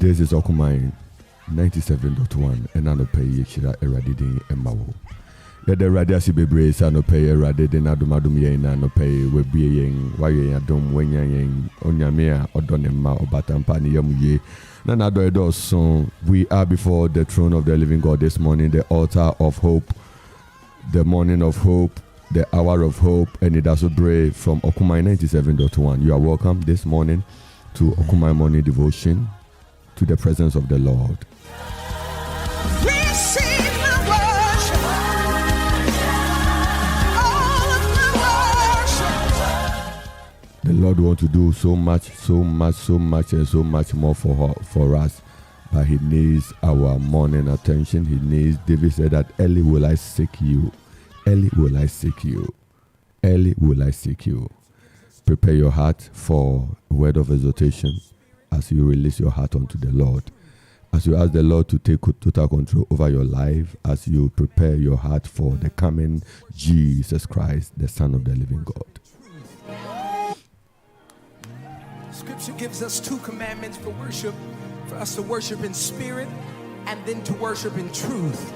This is Okumai 97.1 and Anope Yekira Eradidin Emawo. Yet the Radiasi Bebre Sanope Eradidin Adumadum Yen Anope Webiang Wayadum Wenyan Onyamea Odonema Obatampani Yamuye Nanado song. We are before the throne of the living God this morning, the altar of hope, the morning of hope, the hour of hope, and it also brave from Okumai 97.1. You are welcome this morning to Okumai Morning Devotion, to the presence of the Lord. Receive my worship, all of my worship. The Lord wants to do so much, and so much more for us. But He needs our morning attention. He needs, David said that, early will I seek you. Early will I seek you. Early will I seek you. Prepare your heart for a word of exhortation as you release your heart unto the Lord. As you ask the Lord to take total control over your life, as you prepare your heart for the coming Jesus Christ, the Son of the living God. Scripture gives us two commandments for worship. For us to worship in spirit and then to worship in truth.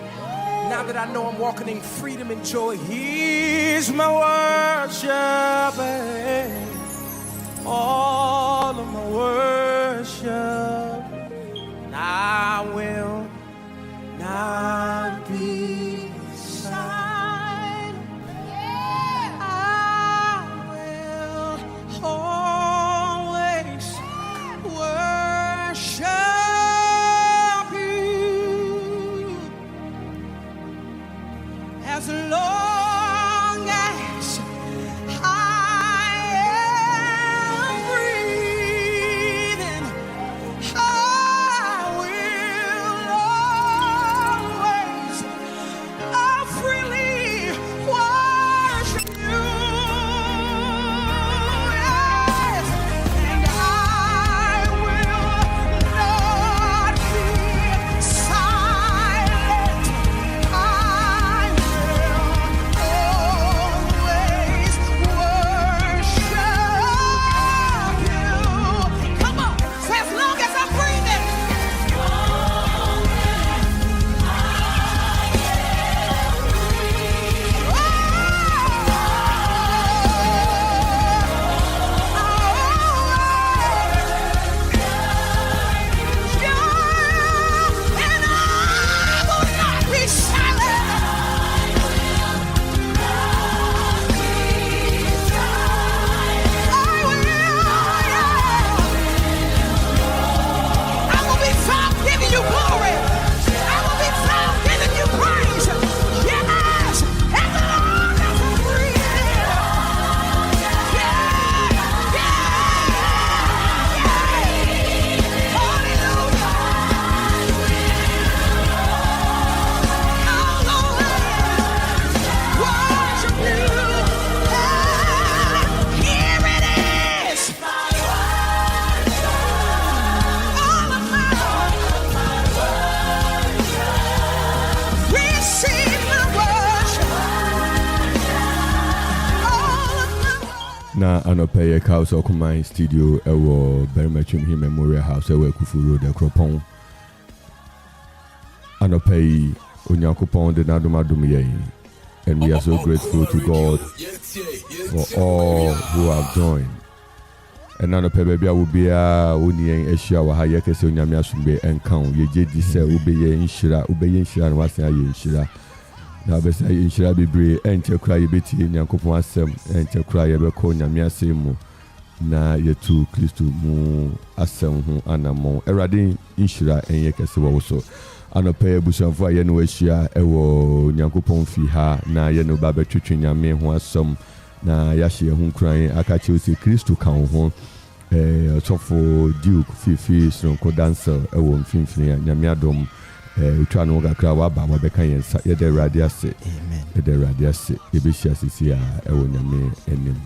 Now that I know I'm walking in freedom and joy, here's my worship, all of my worship. I will not be silent. I will always worship you. As long as I am breathing, I will always freely worship you. Yes. And I will not be silent. I always worship you. Come on, say as long as I'm breathing. And I will not be silent. I will be found giving you glory. I will be found giving you praise. Yes, as long as I'm breathing. Hallelujah. I'll always worship you. Here it is. All of my receive my worship. All of my Na Anope House Okumai Studio Ewo Berimatrim Him Memorial House Ewo Kufu Road Ekropon. Anope Onyankopon de Nadumadum Yei. And we are so grateful to God for all who have joined. And Anope baby will be a Union Asia wa Hayake se Onyamia Sumbe encounter. Ye jeji se ubeye inshira and wasa ye inshira. Na besa inshira bibre enche kra ye beti Nyankopon asem enche kra ye beko Nyamia semu na yetu Kristo mu asem ho anamo. Erade inshira enye kese wo so. Anope busanfo aye no ahia ewo Nyankopon fi ha na ye no ba betwetwe Nyame ho asem na yahye ho kran akache osi Kristo kan ho sofo Duke Fifi Sonko dancer ewo mfimfini Nyame adom utwa no kakra wa ba mabeka yensa ye de radiase amen ye de radiase ye be hia sisi a ewo Nyame enim.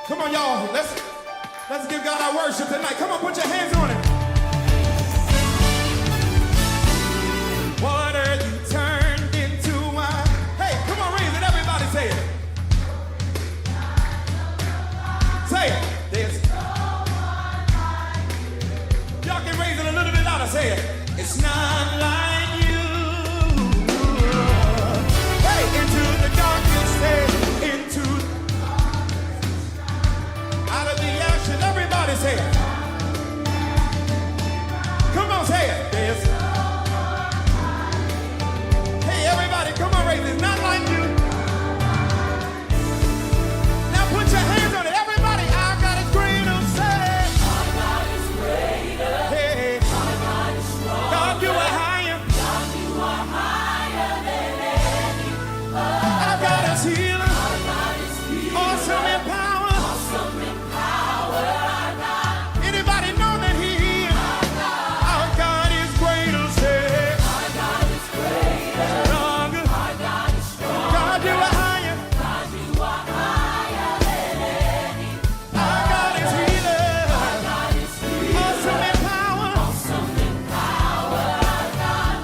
Come on, y'all. Let's give God our worship tonight. Come on, put your hands on it. What are you turned into? Hey, come on, raise it. Everybody say it. Say it. There's none like you. Hey, into the darkness, hey, into out of the ashes. Everybody say it. Come on, say it. Hey, everybody, come on, raise it. It's not like you. Now put your hands on it. Everybody, our God is greater. Say it. Our God is greater. Hey. Our God is stronger. God, you are higher. God, you are higher than any other. Our God is healer. Our God is healer. Awesome in power. Awesome in power. Our God. Anybody know that He is? Our God is greater. Say it. Our God is greater. Stronger. Our God is stronger. God, you are higher. God, you are higher than any. Our God is healer. Our God is healer. Awesome in power. Awesome in power. Our God.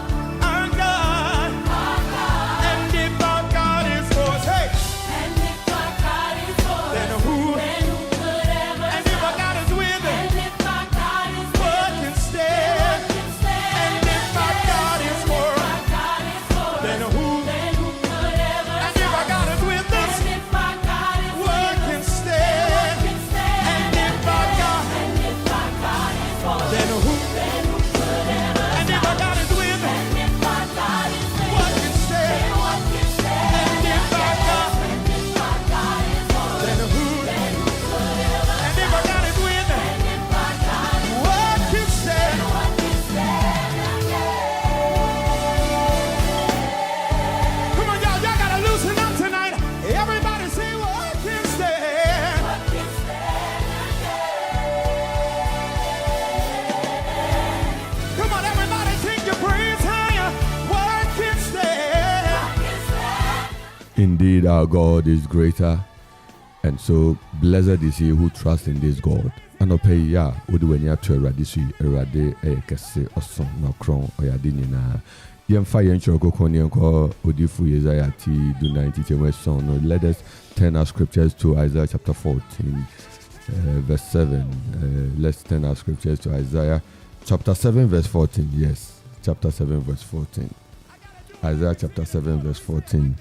Our God. Our God. And if our God is for us, hey. And if our God is for us, then who? Then who could ever? And if our God is with us, and if our God is with us, what can stand? And if our God is for us, then who? Then who could ever? And if our God is with us, and if our God is what can stand? And if our God, then who? Then who could ever? And if our God is with us, and if our God is what can stand? And if our God, then who? Then who could ever? And if our God is with us, and if our God what can stand? Come on, y'all gotta loosen up tonight. Everybody say what can stand. Come on, everybody, take your praise higher. What can stand? Indeed, our God is greater, and so blessed is he who trusts in this God. Anɔpɛ yi a wode w'ani ato Awurade so yi, Awurade ɛyɛ kɛse, ɔso na ɔkorɔn, ɔyɛ ade nyinaa. Yɛmfa yɛn nkyerɛ kɔkɔɔ ne yɛnkɔ Odifo Isaiah ti dunnan titiamu ason no. Let us turn our scriptures to Isaiah chapter 14, verse 7. Let's turn our scriptures to Isaiah chapter 7, verse 14. Yes, chapter 7, verse 14. Isaiah chapter 7, verse 14.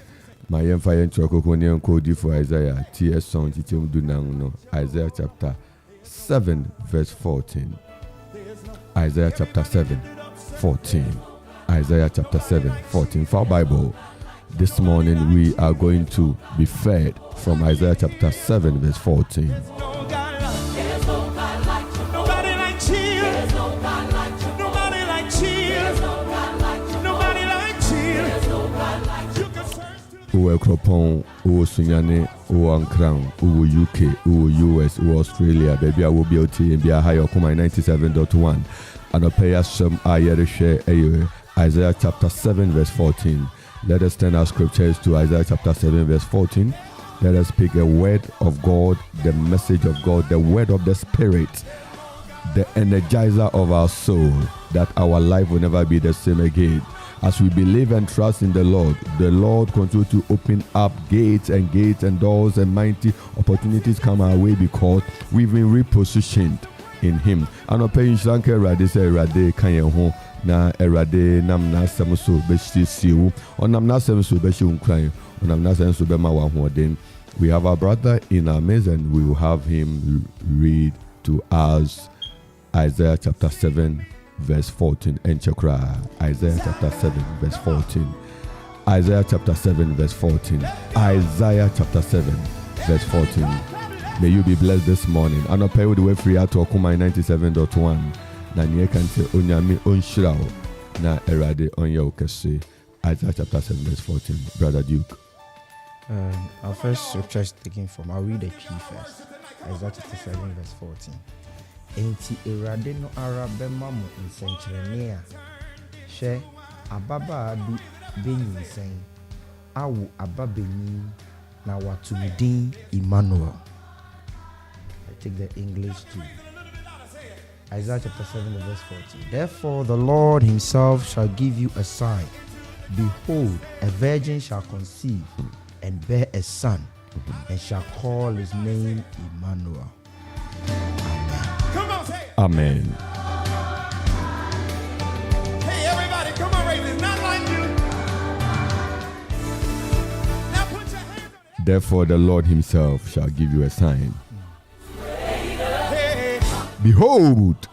Ma yɛmfa yɛn nkyerɛ kɔkɔɔ ne yɛnkɔ Odifo Isaiah ti ason titiamu dunnan no. Isaiah chapter 7, verse 14. Isaiah chapter 7, 14. Isaiah chapter 7, 14. For our Bible, this morning we are going to be fed from Isaiah chapter 7, verse 14. No God like you. There's no God like you. Nobody like Jesus. There's no God like you. Nobody like Jesus. There's no God like you. Nobody like Jesus. There's no God like you. You can search to Uwe Kropon, Uwe Sunyane, Uwe Ankran, Uwe UK, Uwe US, Uwe Australia, baby, I will be out here and be a higher Okuma 97.1. And a pay us some share Isaiah chapter 7, verse 14. Let us turn our scriptures to Isaiah chapter 7, verse 14. Let us speak a word of God, the message of God, the word of the Spirit, the energizer of our soul, that our life will never be the same again. As we believe and trust in the Lord continue to open up gates and doors, and mighty opportunities come our way because we've been repositioned in Him. And paying Shanka Rade say Rade Kanyaho na Erade nam na asem so be siu onam na asem so be hye nkran onam na asem so be ma wa hoden. We have our brother in our midst, and we will have him read to us Isaiah chapter 7, verse 14. And chakra Isaiah chapter 7, verse 14. Isaiah chapter 7, verse 14. Isaiah chapter 7, verse 14. May you be blessed this morning. And I'll pay with the way free out to Okuma 97.1. Na nye kante onyame onshira na erade onye okese. Isaiah chapter 7, verse 14. Brother Duke. Our first scripture is taken from, I'll read the key first. Isaiah chapter 7, verse 14. Enti erade no ara bema mo nsenkyerene a hwe ababa adu benyinsen awu ababeni na watumudin Emmanuel. I take the English too. Isaiah chapter 7, verse 14. Therefore the Lord himself shall give you a sign. Behold, a virgin shall conceive and bear a son, and shall call his name Emmanuel. Come on, say it. Amen. Hey, crazy. It's not like you. Now put your hands on it. Therefore, the Lord himself shall give you a sign. Hey, Behold,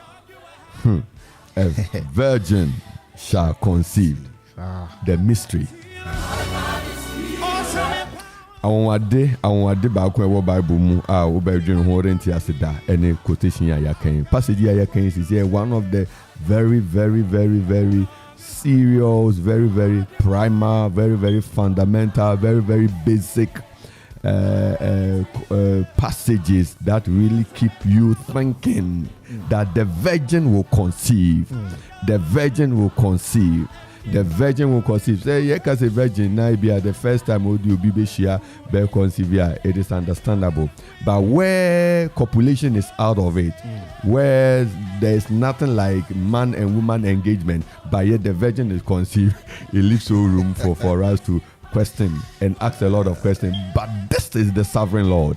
a virgin shall conceive. The mystery. awesome. Awonwade baako ɛwɔ Bible mu a wobɛdwen ho renti ase da ɛne quotation a yɛakan. Passage a yɛakan is here one of the very, very, very, very serious, very, very primal, very, very fundamental, very, very basic passages that really keep you thinking that the virgin will conceive. The virgin will conceive. The virgin will conceive. Say, yeah, because a virgin now be the first time you be share be conceive. It is understandable. But where copulation is out of it, where there is nothing like man and woman engagement, but yet the virgin is conceived, it leaves no room for us to question and ask a lot of questions. But this is the sovereign Lord,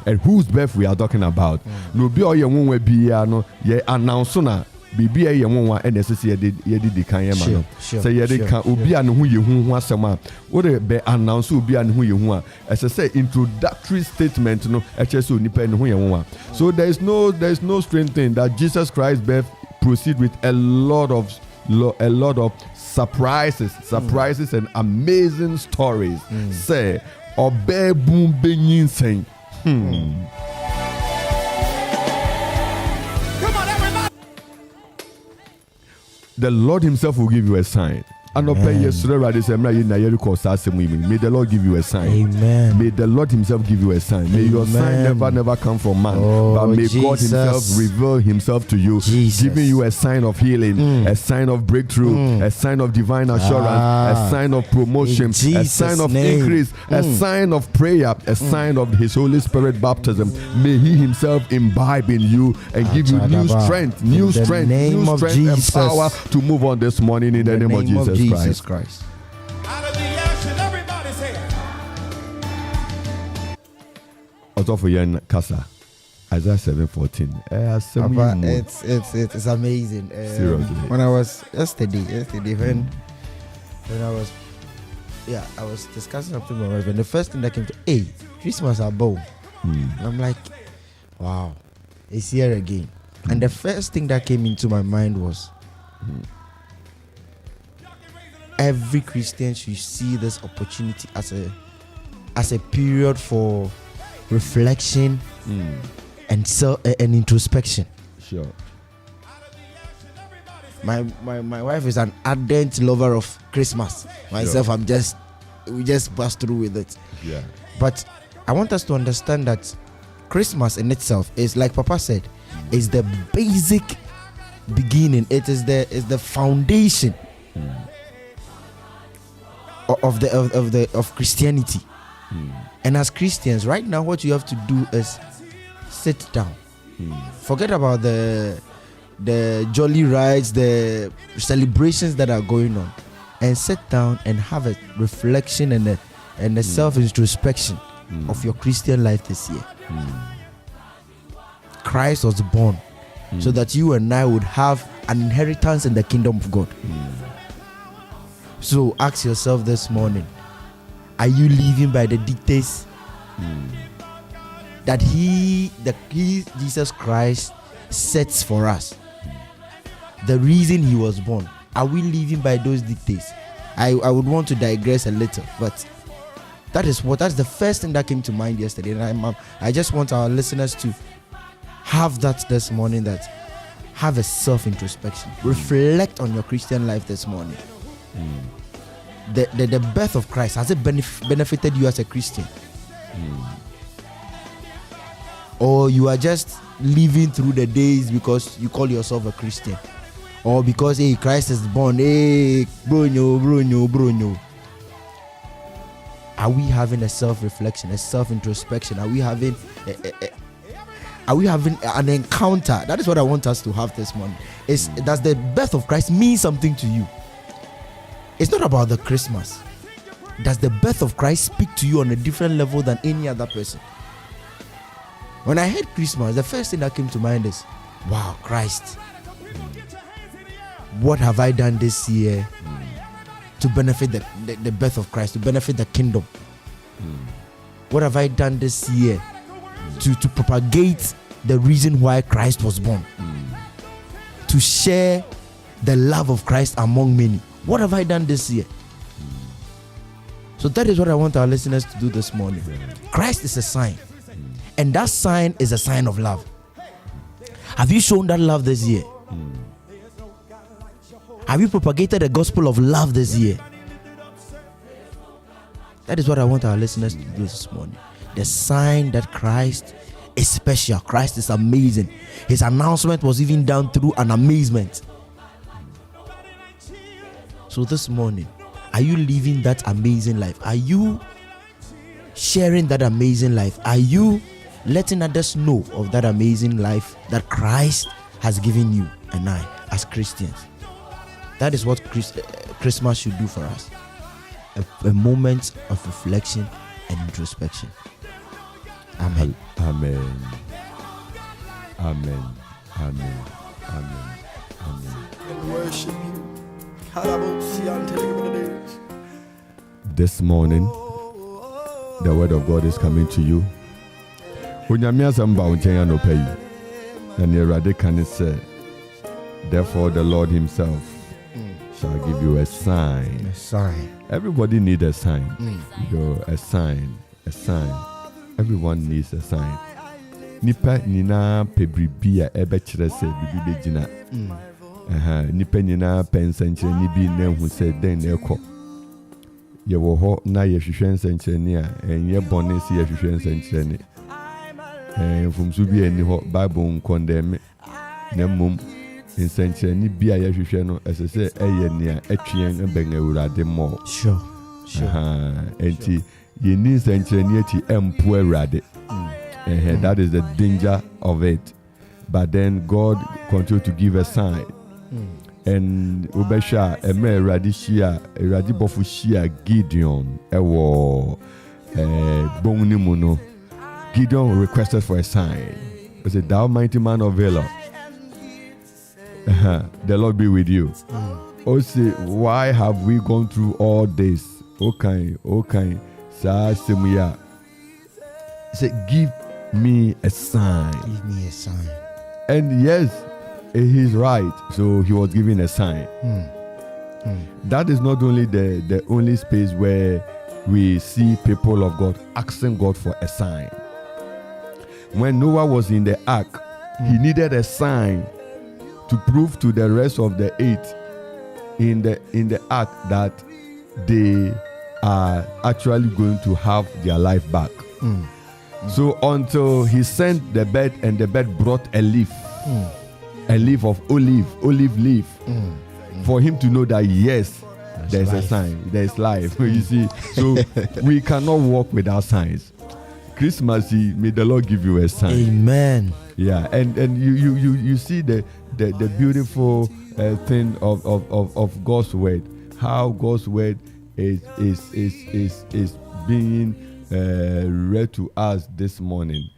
and whose birth we are talking about. No be all your one be no ye announce na. Bibi a yɛn wa ɛna ɛsɛ sɛ yɛde di kan yɛ ma no sɛ yɛde kan obi a ne ho yɛ hu asɛm a wode bɛ announce obi a ne ho yɛ hu a ɛsɛ sɛ introductory statement no ɛkyɛ sɛ onipa ne ho yɛ hu a. So there is no strange thing that Jesus Christ's birth proceed with a lot of surprises and amazing stories. Say ɔbɛ boom benyin sɛn. The Lord himself will give you a sign. And may the Lord give you a sign. Amen. May the Lord himself give you a sign. May your sign never come from man. But may God himself reveal himself to you, giving you a sign of healing, a sign of breakthrough, a sign of divine assurance, a sign of promotion, a sign of increase, a sign of prayer, a sign of his Holy Spirit baptism. May he himself imbibe in you and give you new strength and power to move on this morning in the name of Jesus Christ. Hallelujah. Should everybody say it? Also for you, Kasa, Isaiah 7:14. Papa, it's amazing. Seriously. When I was yesterday when I was discussing something with my wife, and the first thing that came to, hey, Christmas above. And I'm like, wow, it's here again. And the first thing that came into my mind was, every Christian should see this opportunity as a period for reflection and introspection. Sure. My wife is an ardent lover of Christmas. Myself, we just pass through with it. Yeah. But I want us to understand that Christmas in itself is, like Papa said, is the basic beginning. It is the foundation of Christianity. And as Christians, right now, what you have to do is sit down. Forget about the jolly rides, the celebrations that are going on, and sit down and have a reflection and a self-introspection of your Christian life this year. Christ was born so that you and I would have an inheritance in the kingdom of God. So ask yourself this morning, are you living by the dictates that Jesus Christ sets for us? The reason he was born, are we living by those dictates? I would want to digress a little, but that's the first thing that came to mind yesterday, and I just want our listeners to have that this morning, that have a self-introspection. Reflect on your Christian life this morning. The birth of Christ, has it benefited you as a Christian? Or you are just living through the days because you call yourself a Christian? Or because, hey, Christ is born, hey, bro. Are we having a self-reflection, a self-introspection? Are we having an encounter? That is what I want us to have this morning. Does the birth of Christ mean something to you? It's not about the Christmas. Does the birth of Christ speak to you on a different level than any other person? When I heard Christmas, the first thing that came to mind is, wow, Christ. What have I done this year to benefit the birth of Christ, to benefit the kingdom? What have I done this year to propagate the reason why Christ was born? To share the love of Christ among many. What have I done this year? So that is what I want our listeners to do this morning. Christ is a sign, and that sign is a sign of love. Have you shown that love this year? Have you propagated the gospel of love this year? That is what I want our listeners to do this morning. The sign that Christ is special. Christ is amazing. His announcement was even done through an amazement. So this morning, are you living that amazing life? Are you sharing that amazing life? Are you letting others know of that amazing life that Christ has given you and I as Christians? That is what Christmas should do for us. A moment of reflection and introspection. Amen. Amen. Amen. Amen. Amen. Amen. And worship you. This morning, the word of God is coming to you. Onyame asamba onchen anopa yi. Na ne Awurade kan say, therefore the Lord himself shall give you a sign. A sign. Everybody needs a sign. A sign. A sign. Everyone needs a sign. Nipa nina pebribia ebe kire se bibi begina. Nipa nina pensenkyere ni bi na hu se den na ekọ. Ye wo ho na ye hwehwe nsenkyere ni a enye bone se ye hwehwe nsenkyere ni. Fumsu bi eni ho Bible condemn na mum nsenkyere ni bi a ye hwehwe no esese eye ni a etwen ben Awurade mo. Sure. Enti ye ni nsenkyere ni eti empo Awurade. That is the danger of it. But then God continued to give a sign. And Ubesha, Eme Radishia, Radibofu Shia, Gideon, Ewo, Bongni Muno. Gideon requested for a sign. He said, thou mighty man of valor, the Lord be with you. Say, why have we gone through all this? Okay, Sa Semuya. He said, give me a sign. Give me a sign. And yes, he's right. So he was given a sign. That is not only the only space where we see people of God asking God for a sign. When Noah was in the ark, he needed a sign to prove to the rest of the eight in the ark that they are actually going to have their life back. So until he sent the bird, and the bird brought a leaf of olive leaf, for him to know that yes, there's a sign, there's life. You see, so we cannot walk without signs. Christmas, may the Lord give you a sign. Amen. Yeah, and you see the beautiful thing of God's word, how God's word is being read to us this morning.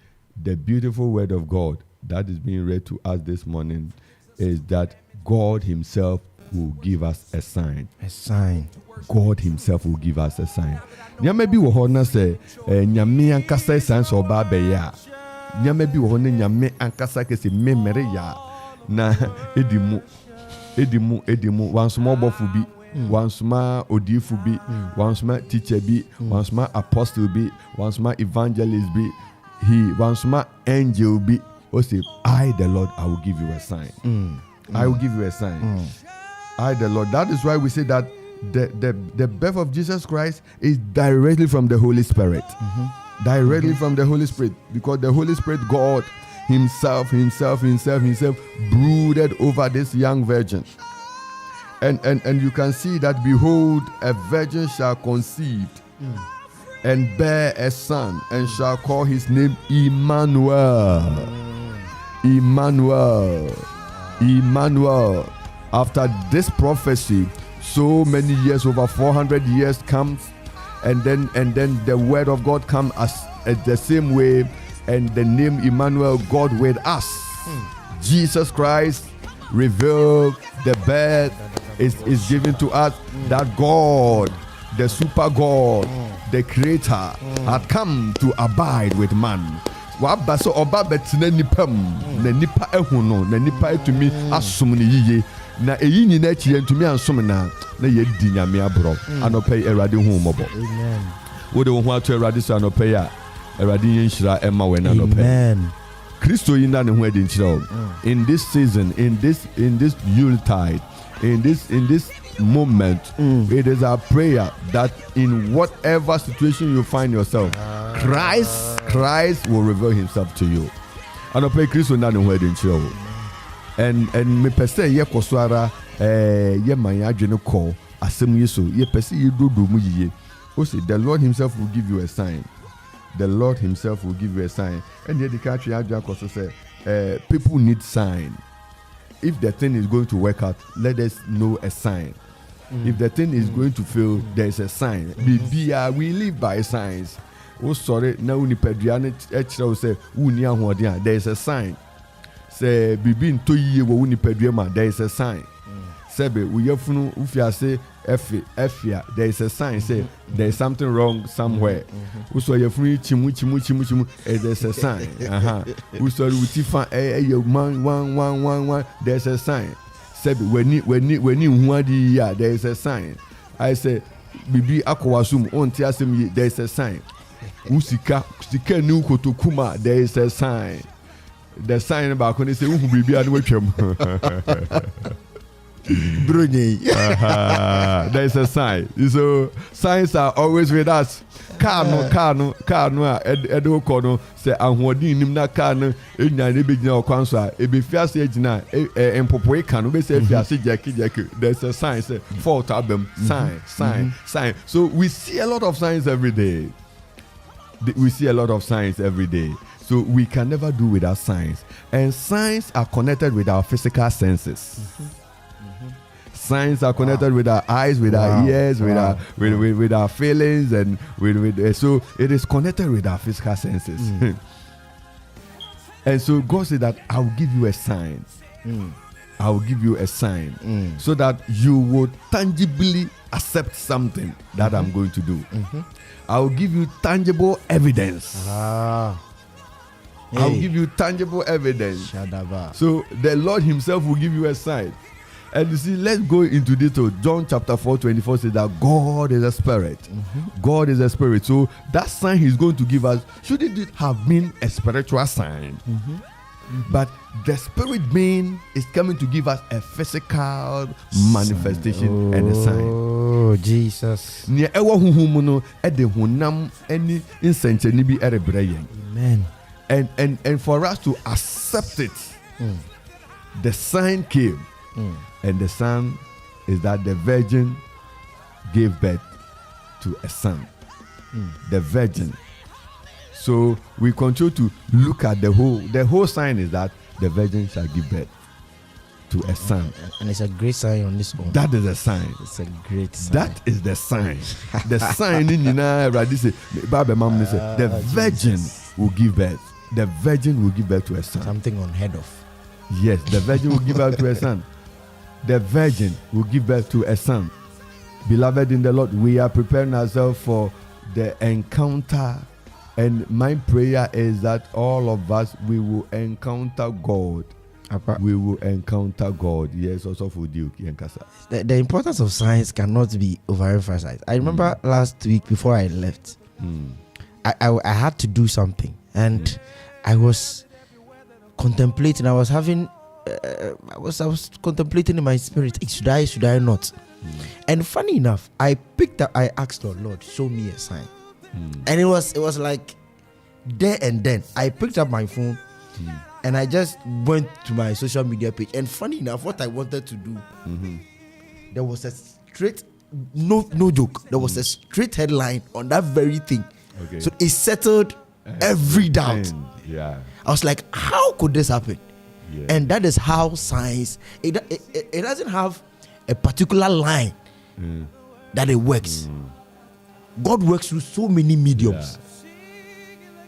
The beautiful word of God that is being read to us this morning is that God himself will give us a sign. A sign. God himself will give us a sign. Nyame bi wo ho na se nyame ankasa sign so ba be ya. Nyame bi wo ho na nyame ankasa ke se memere ya na edimu wansoma obofu bi, wansoma odifu bi, wansoma teacher bi, wansoma apostle bi, wansoma evangelist bi, wansoma angel bi. O say, I the Lord, I will give you a sign. I will give you a sign. I the Lord. That is why we say that the birth of Jesus Christ is directly from the Holy Spirit. Directly from the Holy Spirit. Because the Holy Spirit, God himself brooded over this young virgin. And you can see that, behold, a virgin shall conceive and bear a son, and shall call his name Emmanuel. Emmanuel. After this prophecy, so many years, over 400 years comes, and then the word of God comes as the same way, and the name Emmanuel, God with us. Jesus Christ revealed the birth is given to us that God, the super God, the creator, had come to abide with man. Waba so oba betina nipa na nipa ehu no na nipa etumi asom ne yiye na eyi nyina achi entumi ansom na yedi nyame abro anopai Awurade hu mobo. Amen. Wo de wo hu ato Awurade so anopai a Awurade yenhyira ema we na anopai. Amen. Kristo yi na ne hu adi nkyira. In this season, in this Yuletide, in this moment, it is our prayer that in whatever situation you find yourself, Christ will reveal himself to you. And I pray Kristo na ne hu adi nkyira. And me pese ye koswara ye man adwene call asem yeso ye pese ye dodo mu yiye. O say the Lord himself will give you a sign. The Lord himself will give you a sign. And the country adwene say people need sign. If the thing is going to work out, let us know a sign. If the thing is going to fail, there is a sign. We live by signs. Oh sorry, now we say there is a sign. Say bibi nto yiye wo woni padua ma, there is a sign. Sebe we yefunu ufia say efia, there is a sign. Say there is something wrong somewhere. Uso yefunu chimu there is a sign. Uso utifa one there is a sign. Sebe when you hu ya, there is a sign. I say bibi akwasum onti asem, there is a sign. Usika ni ukotokuma, there is a sign. The sign about when they say who be and which there is a sign. So signs are always with us. Kano edo kono say ahodi nim na kano enya ne begina okwanso a ebefiase agina empopo kano be say fiase jeki. There's a sign say fault album sign. So we see a lot of signs every day. So we can never do without signs. And signs are connected with our physical senses. Signs are connected with our eyes, with our ears, with our feelings, and so it is connected with our physical senses. And so God said that I will give you a sign. I will give you a sign so that you will tangibly accept something that I'm going to do. I will give you tangible evidence. I'll give you tangible evidence. So the Lord himself will give you a sign. And you see, let's go into detail. John chapter 4:24 says that God is a spirit. God is a spirit. So that sign he's going to give us, shouldn't it have been a spiritual sign? But the spirit being is coming to give us a physical manifestation and a sign. Oh, Jesus. Amen. And for us to accept it, the sign came. And the sign is that the virgin gave birth to a son. The virgin. So we continue to look at the whole sign is that the virgin shall give birth to a son. And it's a great sign on this one. That is a sign. It's a great sign. That is the sign. The sign in the virgin will give birth. The virgin will give birth to a son. Something unheard of. Yes, the virgin will give birth to a son. The virgin will give birth to a son. Beloved in the Lord, we are preparing ourselves for the encounter. And my prayer is that all of us, we will encounter God. We will encounter God. Yes, also for Duke. The importance of signs cannot be overemphasized. I remember last week before I left, I had to do something. And I was contemplating. I was having... I was contemplating in my spirit, should I not? And funny enough, I asked Lord, show me a sign. And it was like there and then I picked up my phone and I just went to my social media page. And funny enough, what I wanted to do, there was a straight, no joke, there was a straight headline on that very thing. Okay. So it settled every doubt. Yeah. I was like, how could this happen? Yeah. And that is how science, it doesn't have a particular line that it works. God works through so many mediums.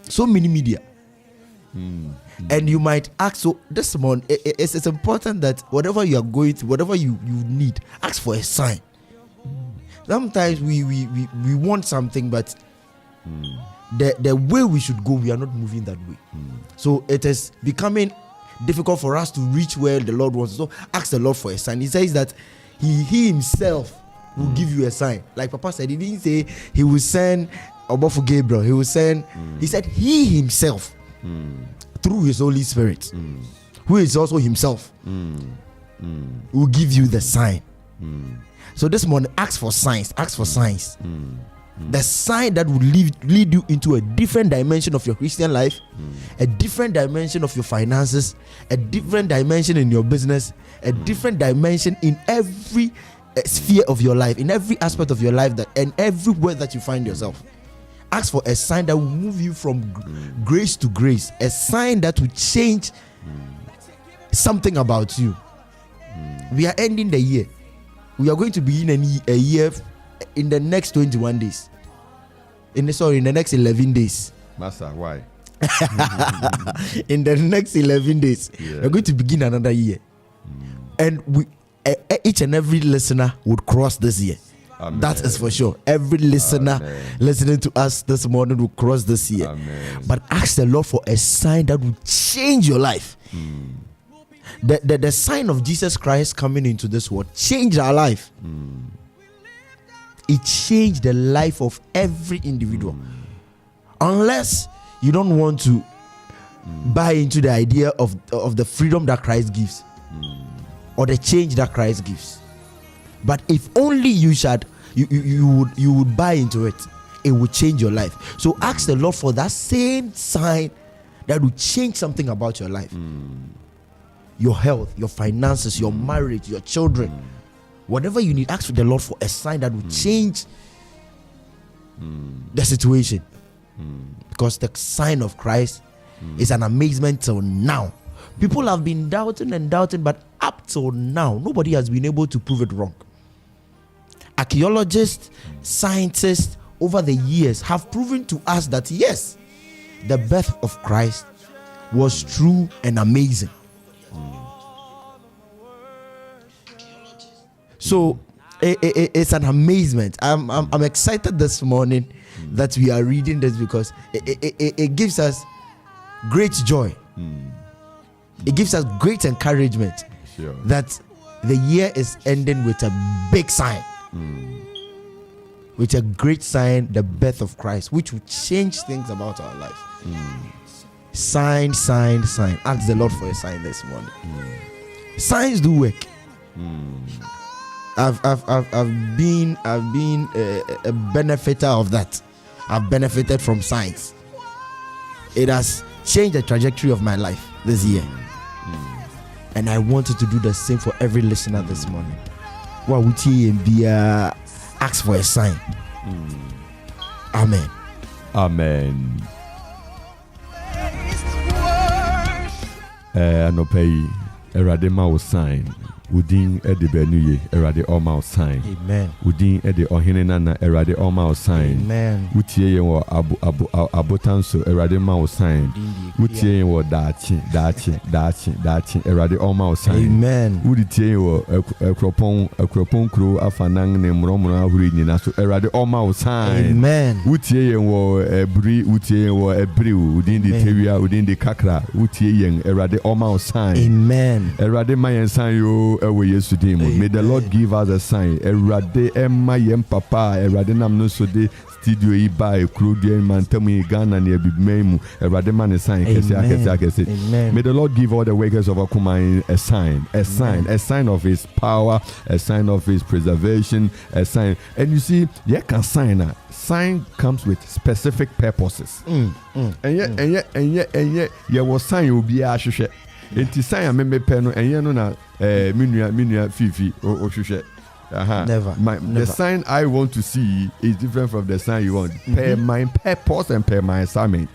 So many media. And you might ask, so this morning, it's important that whatever you are going through, whatever you need, ask for a sign. Sometimes we want something, but the way we should go, we are not moving that way. So it is becoming difficult for us to reach where the Lord wants. So ask the Lord for a sign. He says that he himself will give you a sign. Like Papa said, he didn't say he will send Obofu Gabriel. He will send, he said he himself, through his Holy Spirit, who is also himself, will give you the sign. So this morning, ask for signs. Ask for signs. The sign that will lead you into a different dimension of your Christian life, a different dimension of your finances, a different dimension in your business, a different dimension in every sphere of your life, in every aspect of your life, and everywhere that you find yourself. Ask for a sign that will move you from grace to grace, a sign that will change something about you. We are ending the year. We are going to be in a year in the next 21 days. In the next 11 days. Master, why? In the next 11 days, we're going to begin another year. And we, each and every listener would cross this year. Amen. That is for sure. Every listener listening to us this morning will cross this year. Amen. But ask the Lord for a sign that will change your life. The sign of Jesus Christ coming into this world changed our life. It changed the life of every individual. Unless you don't want to buy into the idea of the freedom that Christ gives, or the change that Christ gives. But if only you would buy into it, it will change your life. So ask the Lord for that same sign that will change something about your life. Your health, your finances, your marriage, your children, whatever you need, ask the Lord for a sign that will change the situation. Because the sign of Christ is an amazement till now. People have been doubting and doubting, but up till now, nobody has been able to prove it wrong. Archaeologists, scientists over the years have proven to us that yes, the birth of Christ was true and amazing. So it's an amazement. I'm excited this morning that we are reading this, because it gives us great joy. It gives us great encouragement that the year is ending with a big sign, with a great sign, the birth of Christ, which will change things about our life. Sign. Ask the Lord for a sign this morning. Signs do work. I've been a benefiter of that. I've benefited from signs. It has changed the trajectory of my life this year. And I wanted to do the same for every listener this morning. What would he be? Ask for a sign. Amen. Amen. Anopei erade ma wo sign. Udin ede benuye erade oma sign. Amen. Udin ede ohene nana erade oma sign. Amen. Utie ye wo abotanso erade ma sign. Utie ye wo dachi erade oma sign. Amen. Uditie ye wo ekropon kro afanang ne mromro ahuri nyina so erade oma sign. Amen. Utie ye wo ebri, utie ye wo ebriu, udin de tewia, udin de kakra, utie ye erade oma sign. Amen. Erade ma sign yo. May the Lord give us a sign. Erade Emma Yem Papa, Erade Nam no so de studio e by Crudian Mantami Ghana near Bimemu, Erade man a sign. May the Lord give all the workers of Akuma a sign of his power, a sign of his preservation, a sign. And you see, you can sign comes with specific purposes. And yet, you will sign will be a shushe. Enti sign amembe peno enye no na minua fifi o hwehwe. Never. The sign I want to see is different from the sign you want. Per my purpose and per my assignment.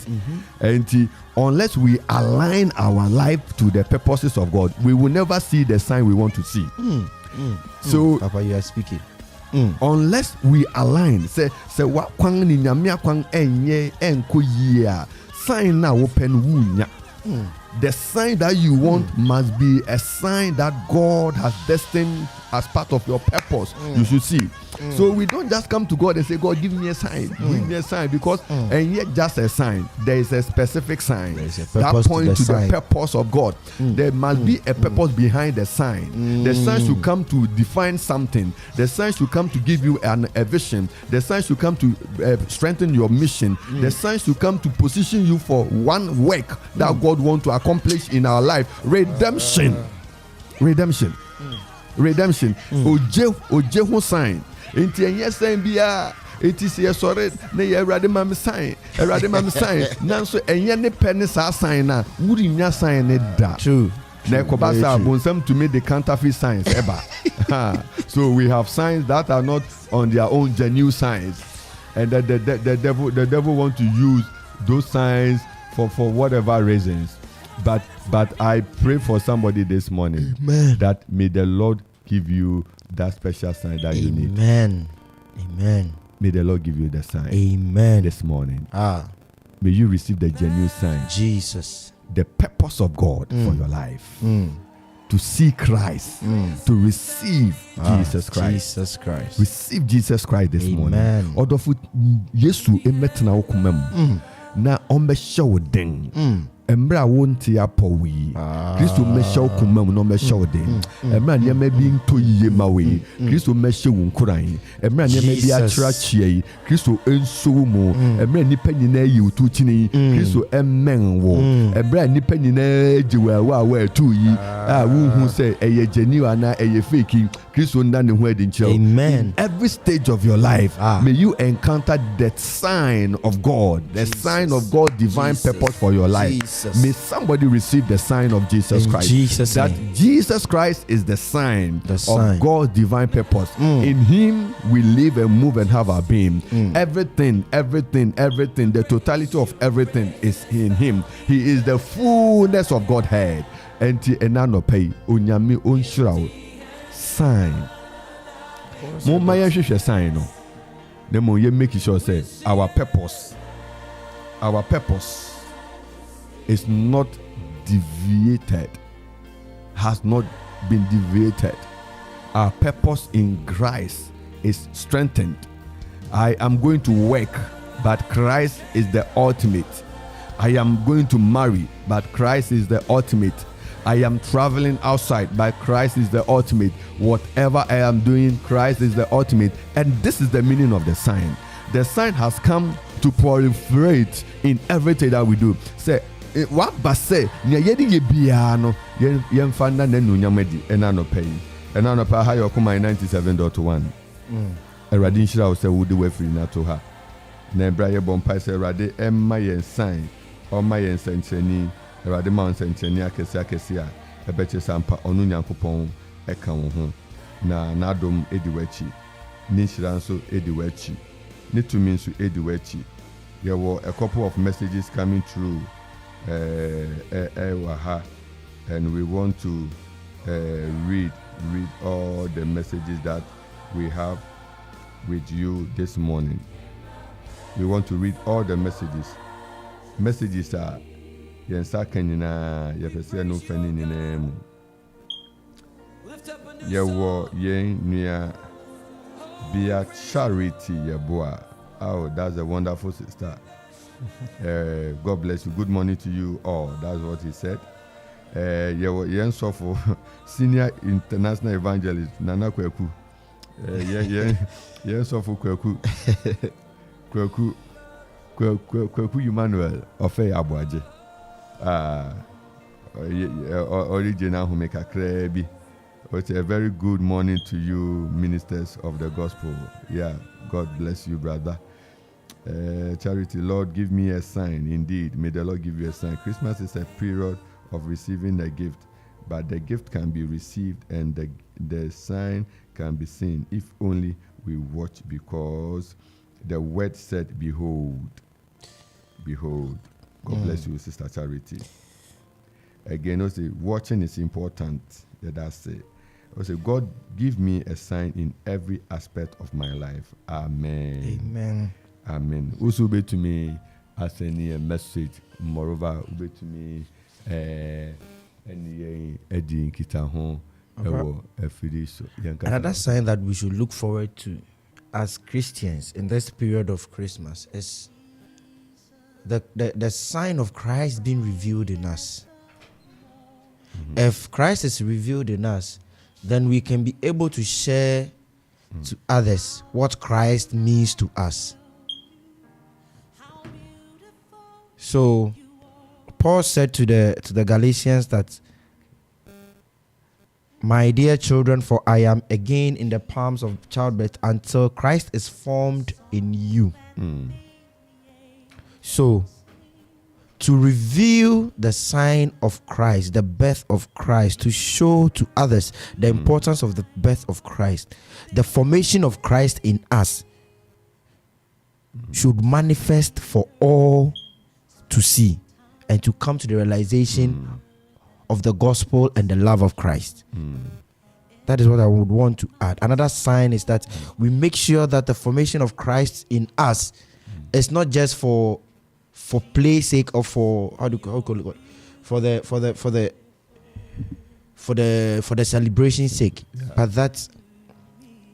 And unless we align our life to the purposes of God, we will never see the sign we want to see. So Papa, you are speaking. Unless we align, say what kwang ni nyame akwang enye enko yie a sign na wo pen wunya. The sign that you want must be a sign that God has destined as part of your purpose. You should see. So we don't just come to God and say, God, give me a sign. Give me a sign. Because and yet just a sign. There is a specific sign that points to the purpose of God. There must be a purpose behind the sign. The sign should come to define something. The sign should come to give you a vision. The sign should come to strengthen your mission. The sign should come to position you for one work that God wants to accomplish in our life. Redemption. Redemption. Oje ho sign. Enti enye sign bia eti se sorry na ye Awurade ma me sign. Awurade ma me sign. Nanso enye ne pɛ ne sa sign na wuri nya sign ne da. True. Na ekobasa bonsam to make the counterfeit signs ever. So we have signs that are not on their own genuine signs. And the devil want to use those signs for whatever reasons. But I pray for somebody this morning. Amen. That may the Lord give you that special sign that you need. Amen. May the Lord give you the sign. Amen. This morning. May you receive the genuine sign. Jesus. The purpose of God for your life. To see Christ. To receive Jesus Christ. Receive Jesus Christ this morning. Odofu Yesu emetna okumem. Na ombeshaw den. Embra wonti apowi. Kristo meshaw kumam no meshaw den. Embra nyama bi nto yiye mawe. Kristo meshaw nkuran. Embra nyama bi atra chie. Kristo enso mu. Embra nipa nyina yi utu chini. Kristo emmen wo. Embra nipa nyina jiwa wa tu yi. Wu hu say eye genuine na eye fake. Kristo nda ne ho adi nchiro. Amen. Every stage of your life, may you encounter the sign of God, the sign of God's divine purpose for your life. May somebody receive the sign of Jesus Christ. That Jesus Christ is the sign of God's divine purpose. In Him we live and move and have our being. Everything, the totality of everything is in Him. He is the fullness of Godhead. Enti enano pay onyame onshirawo sign. Moma yehwehwe sign no. Then mo ye make sure say our purpose is not deviated, has not been deviated. Our purpose in Christ is strengthened. I am going to work, but Christ is the ultimate. I am going to marry, but Christ is the ultimate. I am traveling outside, but Christ is the ultimate. Whatever I am doing, Christ is the ultimate. And this is the meaning of the sign. The sign has come to proliferate in everything that we do. Say, what but say, yedi ye biano, yen fanda nenu nyamedi, enano pay. Enano pa ha yokuma 97.1. Eradin shira say would we free na to her. Nebra ye bompa say rade emma yen sign, or my yen sencheni. Erade man sencheni akesi a ebeche sampa onu nyankopon eka wo ho na nadom ediwachi ni hira nso ediwachi ni tumi nso ediwachi. There were a couple of messages coming through waha, and we want to read all the messages that we have with you this morning. We want to read all the messages are yensa kanina yefese no fani ni na mu yewo yen nua Bia Charity Yeboah. Oh, that's a wonderful sister. God bless you. Good morning to you all. That's what he said. Yen Sofo, Senior International Evangelist Nana Kweku. Yen Sofo Kweku Emmanuel Ofe Abuaje. Original who make a krebi. It's a very good morning to you, ministers of the gospel. Yeah, God bless you, brother. Charity, Lord, give me a sign. Indeed, may the Lord give you a sign. Christmas is a period of receiving a gift, but the gift can be received and the sign can be seen if only we watch, because the word said, behold. Behold. God bless you, Sister Charity. Again, also, watching is important. Yeah, that's it. Also, God, give me a sign in every aspect of my life. Amen. Amen. Amen. Also, be to me, I send you a message. Moreover, be to me, ɛne ɛdi nkita ho ɛwɔ afiri so. Another sign that we should look forward to as Christians in this period of Christmas is the sign of Christ being revealed in us. If Christ is revealed in us, then we can be able to share to others what Christ means to us. So Paul said to the Galatians that, my dear children, for I am again in the palms of childbirth until Christ is formed in you. So, to reveal the sign of Christ, the birth of Christ, to show to others the importance of the birth of Christ, the formation of Christ in us should manifest for all to see and to come to the realization of the gospel and the love of Christ. That is what I would want to add. Another sign is that we make sure that the formation of Christ in us is not just for play sake or for for the celebration sake, but that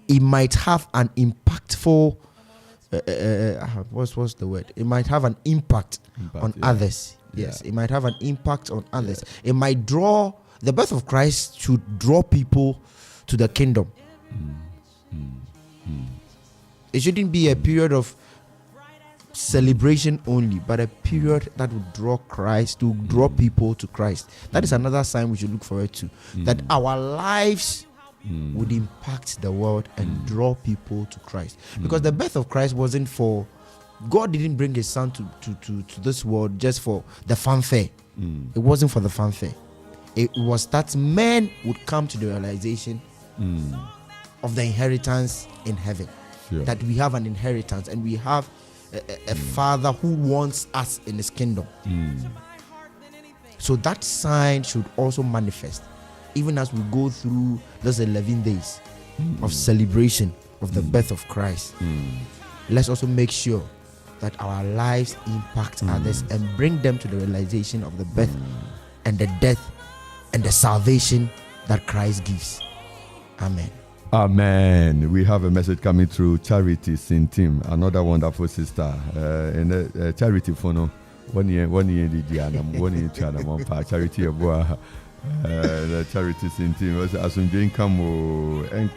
it might have an impactful what's the word? It might have an impact on others. Yes, it might have an impact on others. It might draw, the birth of Christ should draw people to the kingdom. It shouldn't be a period of celebration only, but a period that would draw Christ, to draw people to Christ. That is another sign we should look forward to, that our lives would impact the world and draw people to Christ. Because the birth of Christ wasn't for, God didn't bring his son to this world just for the fanfare. It wasn't for the fanfare. It was that men would come to the realization of the inheritance in heaven. That we have an inheritance and we have a father who wants us in his kingdom. So that sign should also manifest even as we go through those 11 days of celebration of the birth of Christ. Let's also make sure that our lives impact others and bring them to the realization of the birth and the death and the salvation that Christ gives. Amen. Amen. We have a message coming through Charity Sintim, another wonderful sister. And Charity Fono, 1 year, Charity Abua. The Charity Sintim was Asunjin Kamo and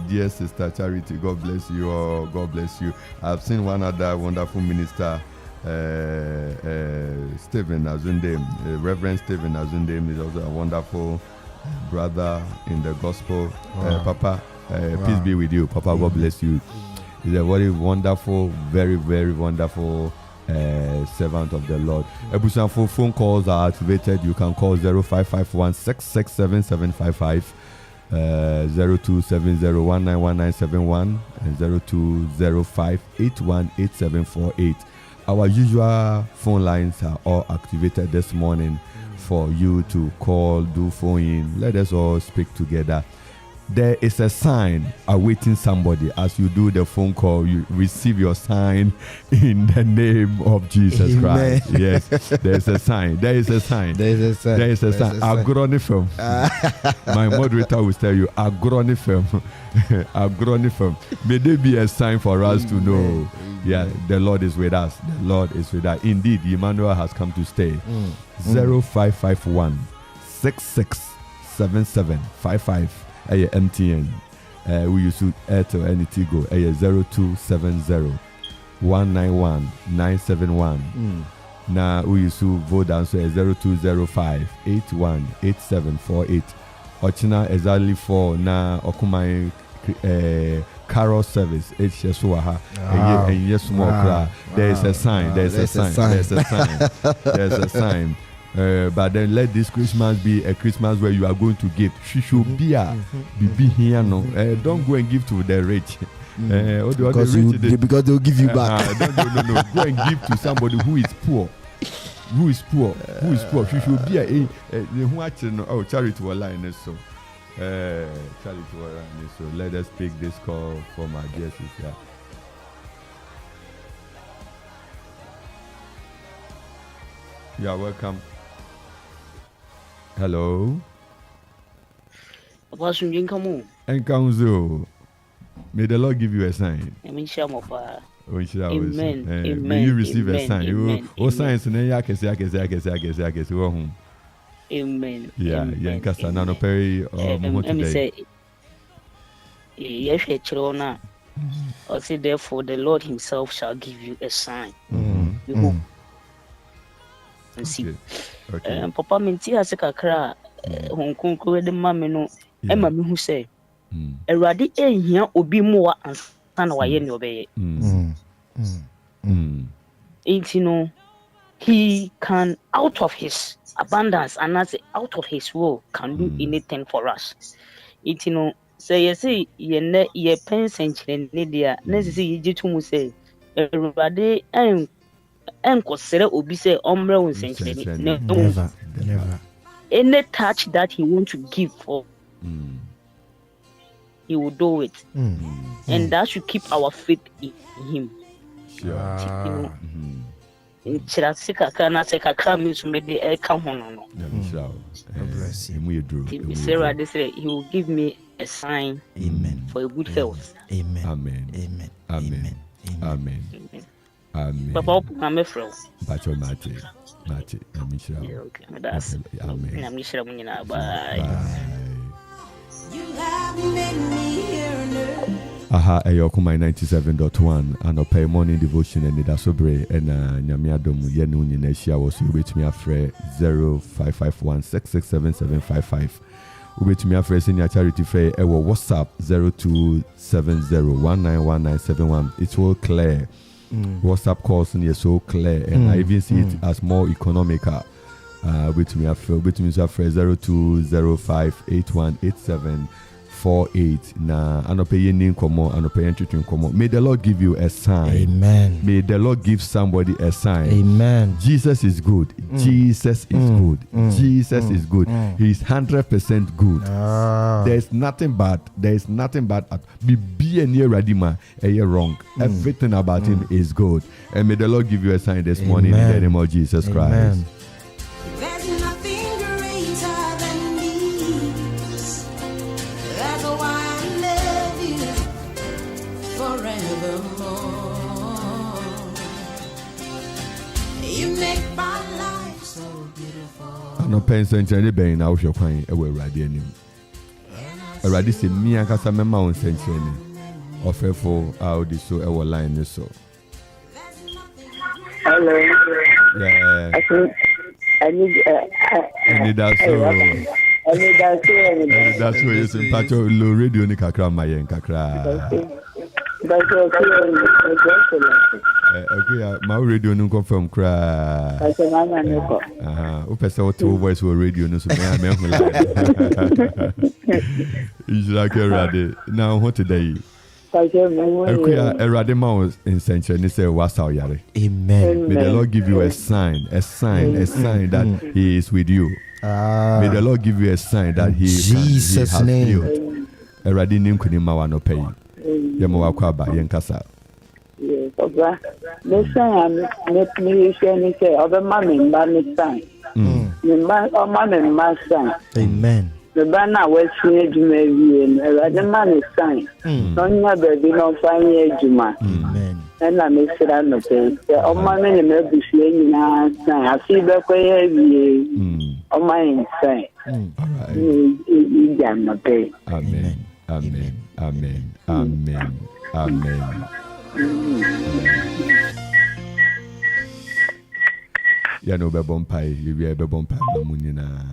dear sister Charity, God bless you all. God bless you. I've seen one other wonderful minister, Stephen Azunde, Reverend Stephen Azunde is also a wonderful brother in the gospel. Papa, peace be with you. Papa, God bless you. He's a very wonderful, very, very wonderful servant of the Lord. Ebusanfo phone calls are activated. You can call 0551 667 0270191971 and 0205818748. Our usual phone lines are all activated this morning for you to call, do phone in. Let us all speak together. There is a sign awaiting somebody. As you do the phone call, you receive your sign in the name of Jesus Christ. Yes, there is a sign. There is a sign. There is a sign. There is a sign. Agronifem. My moderator will tell you, agronifem. Agronifem. May there be a sign for us to know. Yeah, the Lord is with us. The Lord is with us. Indeed, Emmanuel has come to stay. 0551 667755. MTN. We use Airtel and Tigo. 0270 191 971. Now we use Vodafone, so 0205 818748. Ochina exactly for na Okumai carol service. It's just and yes more. There is a sign. There is a sign. There is a sign. There is a sign. But then let this Christmas be a Christmas where you are going to give. She should be here. No, don't go and give to the rich. Because they'll give you back. No. Go and give to somebody who is poor. Who is poor? She should be charity line. So, charity line. So let us take this call from our dear sister. You are welcome. Hello. And Council. May the Lord give you a sign. Amen. May you receive a sign. Amen. You signs in the Amen. Yeah, yeah, in Casa Nano Perry or today. Yes, Chirona. Or say, therefore, the Lord Himself shall give you a sign. You hope and see. Okay. Papa Minty has a cra, Hong Kong, the mammy no, Emma, who say, a radi here will be more and stand away in your bay. He can, out of his abundance and as out of his will, can do anything for us. Say, you see, ye pens and Nidia, necessary you to say, everybody and consider Obi say, Umbra and Saint. Never. Any touch that he want to give for, he will do it. And that should keep our faith in him. Sure. In Chirasika Kana Seka means maybe a come on. Bless you. Sarah, they say he will give me a sign. Amen. For a good health. Amen. Amen. Amen. Amen. Amen. Amen. Papa, I'm a friend. Bacho Mate. Okay, that's Amen. I'm sure bye. You have made me hear on earth. Aha, Eyokuma 97.1 and a morning devotion and the sobre and Nyamiadom Yenu Neshia was with me afre 0551 6677755. With me afre senior charity fair ewo WhatsApp 0270191971. It's all clear. WhatsApp calls in so clear and I even see it as more economical. With me afre 0205818748 na anope nin komo anope entwetwen komo. May the Lord give you a sign. Amen. May the Lord give somebody a sign. Amen. Jesus is good. Jesus is good. Jesus is good. He is 100% good. There is nothing bad. There is nothing bad. Be near Radima. Wrong. Everything about him is good. And may the Lord give you a sign this morning in the name of Jesus Christ. Amen. There's nothing greater than these. That's why I love you forevermore. You make my life so beautiful. No pension any ben now your fine away radio. Already see me and Casama Mount Century. Offer for Audi so our line so. Hello. Yeah. I need that so. That's why it's in patch of low radio ni kakra mayen kakra. Okay, my radio no confirm cry. O person to voice or radio no so me you like ready. Now what today? Erade ma in century say wasau yare. Amen. May the Lord give you a sign that he is with you. May the Lord give you a sign that he Jesus' has name. healed. Erade nim kunima wa no pay. Yemo wa kwa ba yen kasa. Yes, okay. Next time me say other mommy man sign. Man sign. Amen. The banner was finished maybe and the man sign. Don't have baby no fine juma. Amen. And I make it on the face. Oh, my man, maybe she sign. I see the way oh, my sign. All right. You can not pay. Amen. Amen. Amen. Amen. Amen. Ya no be bompai, you be bompai mamunina.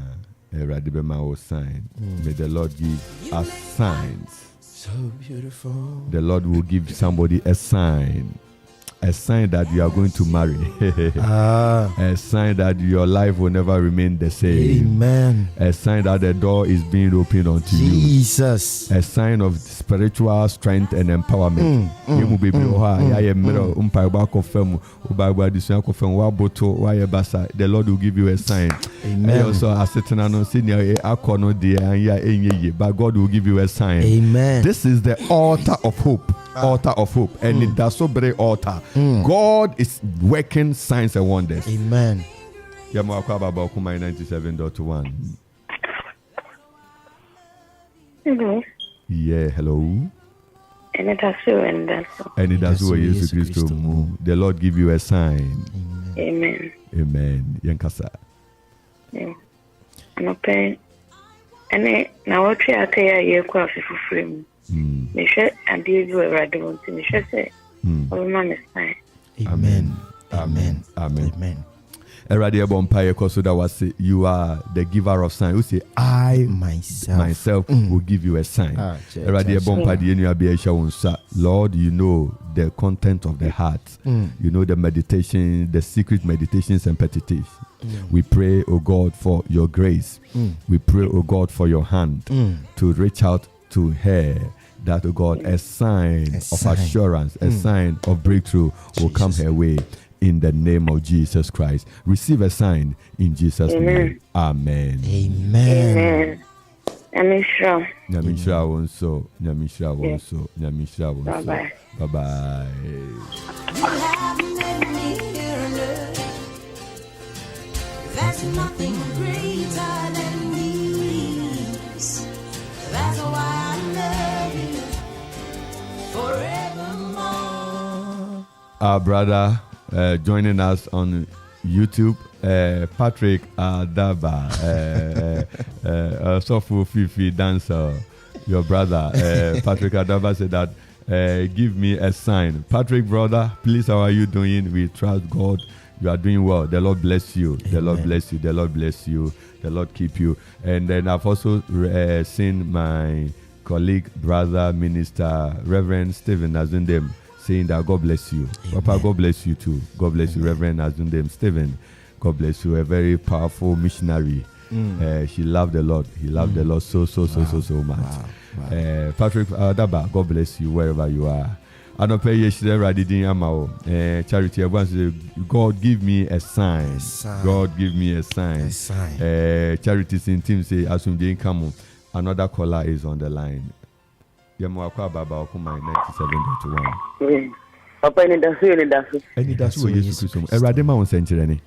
Erade be ma sign. May the Lord give us signs. So beautiful. The Lord will give somebody a sign that you are going to marry. A sign that your life will never remain the same. Amen. A sign that the door is being opened unto Jesus. you. A sign of spiritual strength and empowerment. The Lord will give you a sign. Amen. Also, but God will give you a sign. Amen. This is the altar of hope. Altar of hope. And it does so very altar. God is working signs and wonders. Amen. Yamo Akwaba Bokumai 97.1. Hello. Yeah, hello. And it has to end that. And it does what Jesus Christ. The Lord give you a sign. Amen. Amen. Yankasa. Yeah. I'm okay. And now what you are saying, you're quite for free. Me sure I did you a radical to me. Sure say. Oh, man, it's fine. Amen. Amen. Amen. Amen. Eradia Bompire Kosoda was you are the giver of sign. You say I myself will give you a sign. Eradia Bompa the Enu Abiesha Unsa. Lord, you know the content of the heart. You know the meditation, the secret meditations and petitations. We pray, O God, for your grace. We pray, O God, for your hand to reach out to her. That, O God, a sign of assurance, a sign of breakthrough will come her way. In the name of Jesus Christ. Receive a sign in Jesus' name. Amen. Amen. Nyamisha. Nyamisha wonso. Nyamisha wonso. Nyamisha wonso. Bye-bye. Bye-bye. You have made me yearn. There's nothing greater than these. That's why I love you forevermore. Our brother joining us on YouTube, Patrick Adaba, Sofu Fifi dancer, your brother, Patrick Adaba said that, give me a sign. Patrick, brother, please, how are you doing? We trust God. You are doing well. The Lord bless you. The Lord bless you. The Lord bless you. The Lord keep you. And then I've also seen my colleague, brother, minister, Reverend Stephen Azundem, saying that God bless you. Amen. Papa, God bless you too. God bless you, Reverend Azundem Stephen. God bless you. A very powerful missionary. She loved the Lord. He loved the Lord so much. Wow. Patrick Adaba, God bless you wherever you are. I don't pay you. Charity, everyone say, God give me a sign. God give me a sign. Charities in team say, as soon as come, another caller is on the line. Yamuakwa Baba Okuma 97.1. Papa, any dasu. Any dasu we Jesus Christ. Eradema on century.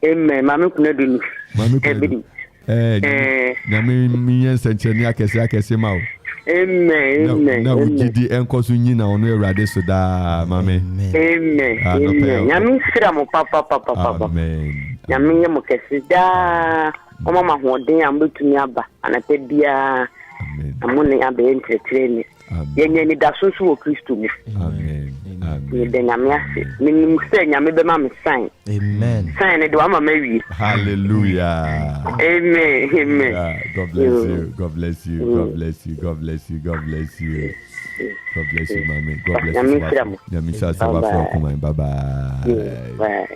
Amen. Mami kuna dunu. Mami kuna. Nyame miyen century akese ma o. Amen. Na ugidi enkoso nyina ono erade so da mami. Amen. Nyame sira mo papa. Amen. Nyame ye mo kese da. Oma ma hoden ambetumi aba anate bia. Amen. Amone abe entretrene. Yenye ni daso so Kristo mu. Amen. Ni de nyame ase. Minim se nyame be ma me sign. Amen. Sign de wa ma mawi. Hallelujah. Amen. Yeah, God bless you. God bless you. God bless you. God bless you. God bless you. God bless you, mommy. God bless you. Nyamisha Sabafo Kumai. Bye-bye. Bye.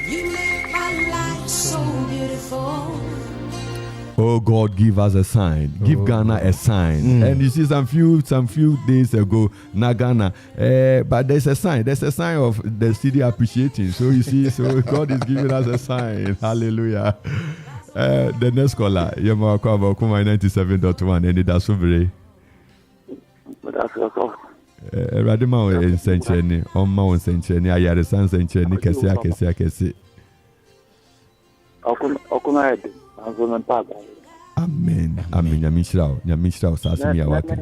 You make my life so beautiful. Oh God, give us a sign. Give Ghana a sign. And you see, some few days ago, Ghana, but there's a sign. There's a sign of the city appreciating. So you see, so God is giving us a sign. Hallelujah. The next caller, Yama Kwaba Kuma 97.1, and that's over. Radima in Saint-Cheni, on Mount Saint-Cheni, I had a son Saint-Cheni, Kessia. Amen. Amen. Nyamishrao sasimi ya wake.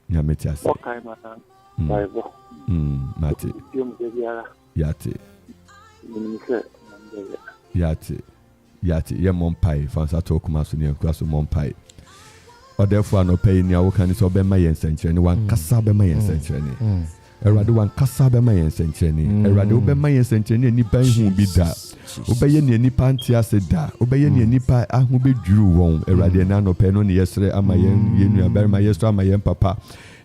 Nyametiase. Mate. Yate. Ye mompai. Fansa talk maso ni enkraso mompai. Or therefore no pay ni awoka ni so be ma yen senchene wan kasa be ma yen senchene. Erade wan kasa be ma yen senchene. Erade wo be ma yen senchene nipa hu bi da. Obeye ni nipa ntiase da. Obeye ni nipa ahu be dwiru won. Erade na no pay no ni yesre ama yen yenu aberma yesre ama yen papa.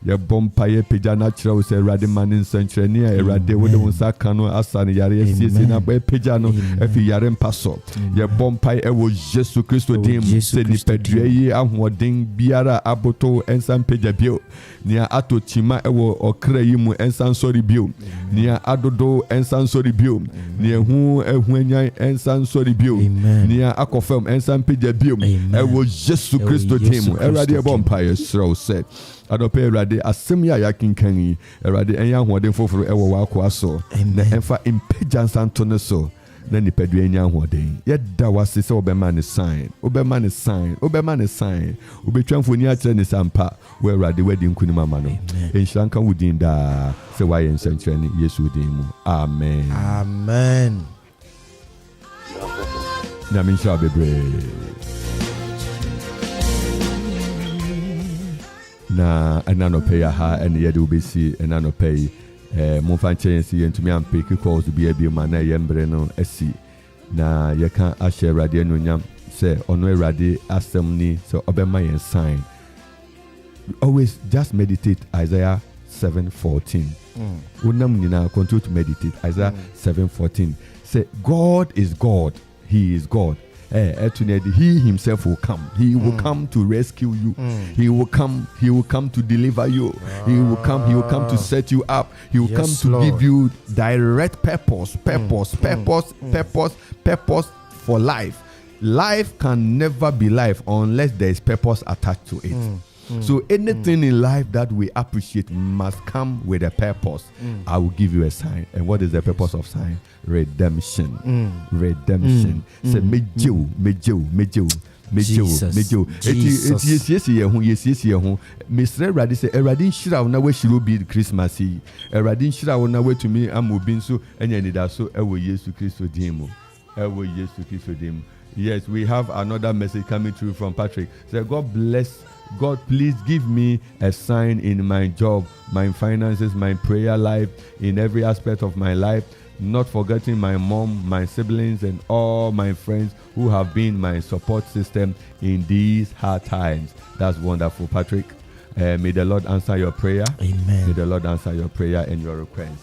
Ye bompa ye pija natural se Erade manin sentreni Erade wo de unsa kano asa ne yare siesie na ba pija no efi yare mpaso. Ye bompa e wo Jesus Christ dim se ni pedua yi ahoden biara aboto ensan pija bio. Nia ato chima e wo okra yi mu ensan sori bio. Nia adodo ensan sori bio. Nia hu ehuanyan ensan sori bio. Nia akofem ensan pija bio. E wo Jesus Christ dim Erade e bompa ye sro said. Adope Erade asem ya yakinkan yi Erade enya hoden foforo e wo akwa so na emfa impejan santo ne so na nipadua enya hoden yeda wase se obema ne sign obetwamfo ni akere ne sampa wo Erade wadi nkuni mama no enhranka wudin da se waye nsankyere ne Yesu din mu amen na mincha bebre na ananope ya ha ene yede obesi ananope momfa nkyɛnse yɛntumi ampeki calls bi ma na yɛmbre no asi na yɛka ahyɛ Awurade anuonyam sɛ ɔno Awurade asɛm ni sɛ ɔbɛma yɛn sign. Always just meditate Isaiah 7:14. Unam nyina continue to meditate Isaiah 7:14. Say God is God, He is God. He himself will come. He will come to rescue you. He will come to deliver you. He will come to set you up. He will come to give you direct purpose for life. Life can never be life unless there is purpose attached to it. So anything in life that we appreciate must come with a purpose. I will give you a sign. And what is the purpose of sign? Redemption. Redemption. Say mejo. Yes. Mr. Erade say Erade shira na we shiro bi Christmas yi. Erade shira na we to me amobin so enya ni da so ewo Yesu Kristo din mu. Yes, we have another message coming through from Patrick. Say God bless. God, please give me a sign in my job, my finances, my prayer life, in every aspect of my life, not forgetting my mom, my siblings, and all my friends who have been my support system in these hard times. That's wonderful, Patrick. May the Lord answer your prayer. Amen. May the Lord answer your prayer and your request.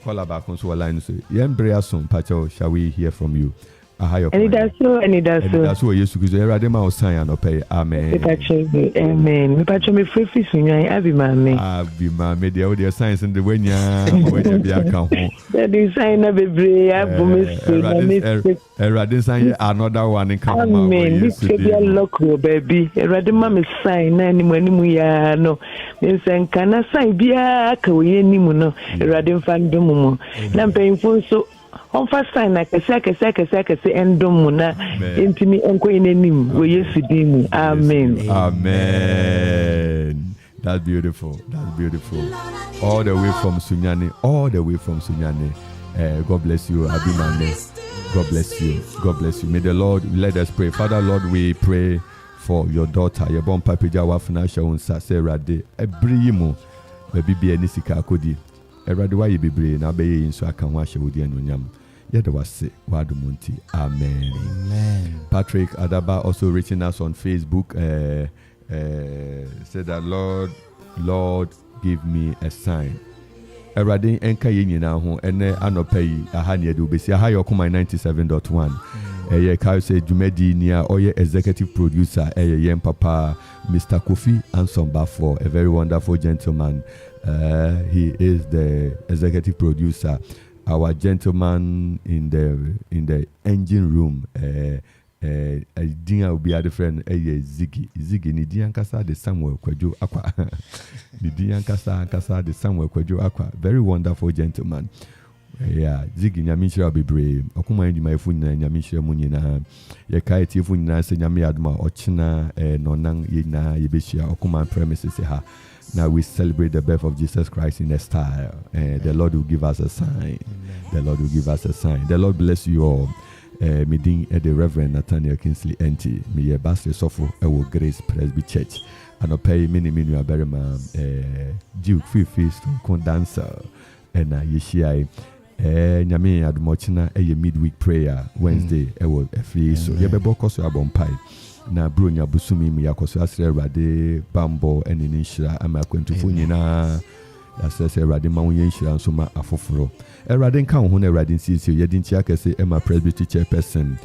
Call back on line. Shall we hear from you? And that's so. Yesu Kristo Erade ma osan anope amen. Amen. Me pacho me free sunyan abi ma me dey o science in the wenya we dey bia kan ho. The sign na bebre abome so Erade sign another one in kan ma. Amen. This be lock baby. Erade ma me sign na animu ya no. Me sen kana sign bia ka we animu no. Erade mfa ndom mu. Na mpemfo so on first sign na kese endom na intimi enko inenim we Yesu din. Amen. That's beautiful. All the way from Sunyani. God bless you, Abimane. God bless you. May the Lord, let us pray. Father Lord, we pray for your daughter. Your born papija wafuna unsa se Erade ebrimu baby eni sika akodi. Erade wa yebebre na be yin so aka ho ahye wodi anuonyam. Yeda wase wadumunti. Amen. Patrick Adaba also reaching us on Facebook. Said that Lord give me a sign. Erade enka ye nyina ho ene anopai aha ne edu besi aha yokuma 97.1. Eye ka say Jumedi nia oye executive producer yen papa Mr. Kofi Ansomba for a very wonderful gentleman. He is the executive producer. Our gentleman in the engine room, Dinga will be a friend, Ziggy ni Diankasa de Samuel Kwejo Aqua. The Diankasa de Samuel Kwejo Aqua. Very wonderful gentleman. Yeah, Ziggy Nyamishra be brave. Okuma ndi my phone Nyamishra munina. Ye kaiti phone na se nyame adma ochina nonang yina yebeshia okuma premises ha. Now we celebrate the birth of Jesus Christ in a style. The Lord will give us a sign. The Lord bless you all. Meeting at the Reverend Nathaniel Kingsley Enti. Me a Basel Sofo Ewo Grace Presby Church. And I pay many Aberima Duke Feast Condancer and Yeshia. Nyame Admochina a midweek prayer Wednesday. Ewo free so. Yebebo koso abon pai. na bronya busumi mu yakoso asre Awurade bambo ene ne nhyira ama kwantufo nyina asese Awurade ma won nhyira nso ma afoforo Awurade nka ho na Awurade nsiesie yedi ntia kese Emma Presbytery Chairperson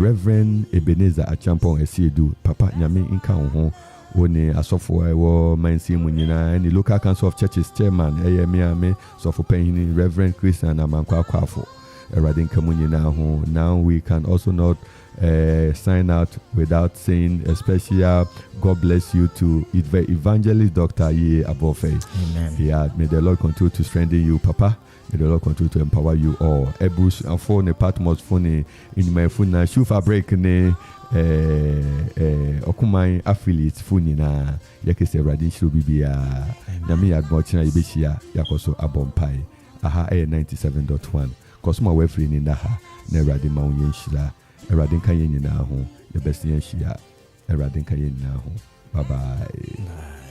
Reverend Ebenezer Achampon Esiedu papa nyame nka ho woni asofo ewo mansi mu nyina ni local council of churches chairman eyemiame sofo panyin Reverend Christian Amankwa Akwafo Awurade nka mu nyina ho. Now we can also not sign out without saying a special God bless you to Evangelist Dr. Ye Abofe. Amen. Yeah, may the Lord continue to strengthen you, Papa. May the Lord continue to empower you all. Ebrus afo ne Patmos phone in my phone na shoe fabric ne Okumai affiliates phone na yakese Awurade nshiro bibia na me admochina yebehia yakoso abompai aha 97.1 kosoma we free ni na ha na Awurade ma won yenhyira Awurade nka yen nyina ho ye best yenhyia Awurade nka yen nyina ho bye bye.